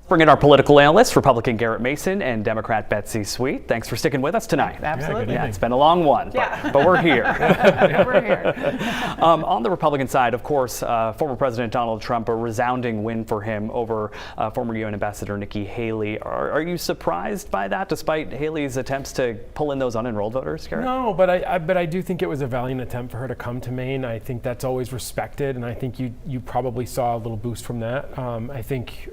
Bring in our political analysts, Republican Garrett Mason and Democrat Betsy Sweet. Thanks for sticking with us tonight. Absolutely. Yeah, it's been a long one, but we're here. We're here. On the Republican side, of course, former President Donald Trump, a resounding win for him over former UN Ambassador Nikki Haley. Are you surprised by that, despite Haley's attempts to pull in those unenrolled voters, Garrett? No, but I do think it was a valiant attempt for her to come to Maine. I think that's always respected, and I think you probably saw a little boost from that. I think,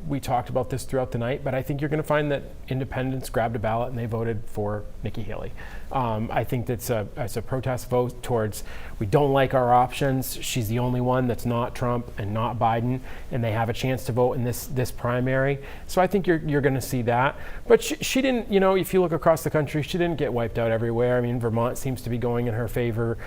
we talked about this throughout the night, but I think you're going to find that independents grabbed a ballot and they voted for Nikki Haley. I think that's a protest vote towards, we don't like our options. She's the only one that's not Trump and not Biden, and they have a chance to vote in this primary. So I think you're going to see that. But she didn't, if you look across the country, she didn't get wiped out everywhere. I mean, Vermont seems to be going in her favor.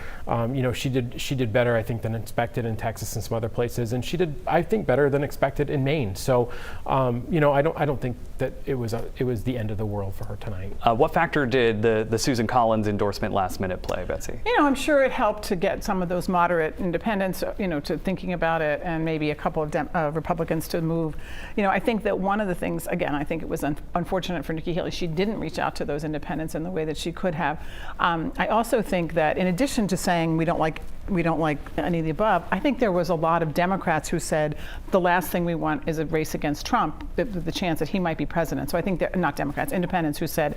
She did better, I think, than expected in Texas and some other places, and she did, I think, better than expected in Maine. So, I don't think that it was the end of the world for her tonight. What factor did the Susan Collins endorsement last minute play, Betsy? I'm sure it helped to get some of those moderate independents, to thinking about it, and maybe a couple of Republicans to move. I think that one of the things, again, I think it was unfortunate for Nikki Haley. She didn't reach out to those independents in the way that she could have. I also think that in addition to saying we don't like any of the above, I think there was a lot of Democrats who said the last thing we want is a race against Trump, the chance that he might be president. So I think they're not Democrats, independents who said,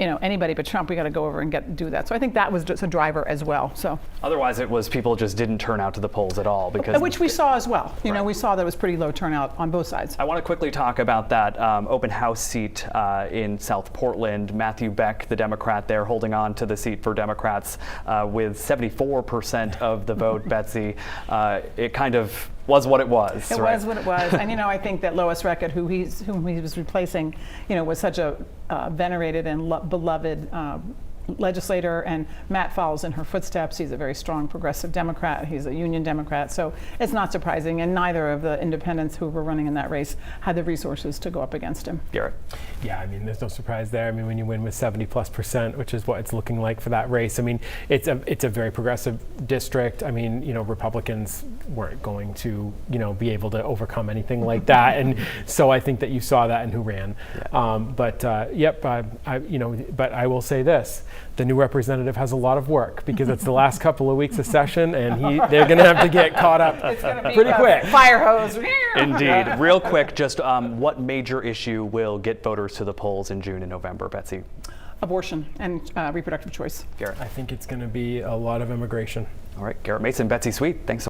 anybody but Trump, we got to go over and do that. So I think that was just a driver as well. So otherwise, it was people just didn't turn out to the polls at all, because which we saw as well. Right. We saw that it was pretty low turnout on both sides. I want to quickly talk about that open house seat in South Portland. Matthew Beck, the Democrat there, holding on to the seat for Democrats with 74% of the vote. Betsy, it kind of was what it was. It right? was what it was. And, I think that Lois Reckett, whom he was replacing, was such a venerated and beloved legislator, and Matt follows in her footsteps. He's a very strong progressive Democrat. He's a union Democrat. So it's not surprising. And neither of the independents who were running in that race had the resources to go up against him. Garrett. Yeah, there's no surprise there. When you win with 70+%, which is what it's looking like for that race, it's a very progressive district. Republicans weren't going to, be able to overcome anything like that. And so I think that you saw that in who ran. Yeah. But I will say this. The new representative has a lot of work, because it's the last couple of weeks of session, and they're going to have to get caught up pretty quick. Fire hose. Indeed. Real quick, just what major issue will get voters to the polls in June and November, Betsy? Abortion and reproductive choice. Garrett. I think it's going to be a lot of immigration. All right, Garrett Mason, Betsy Sweet, thanks so much.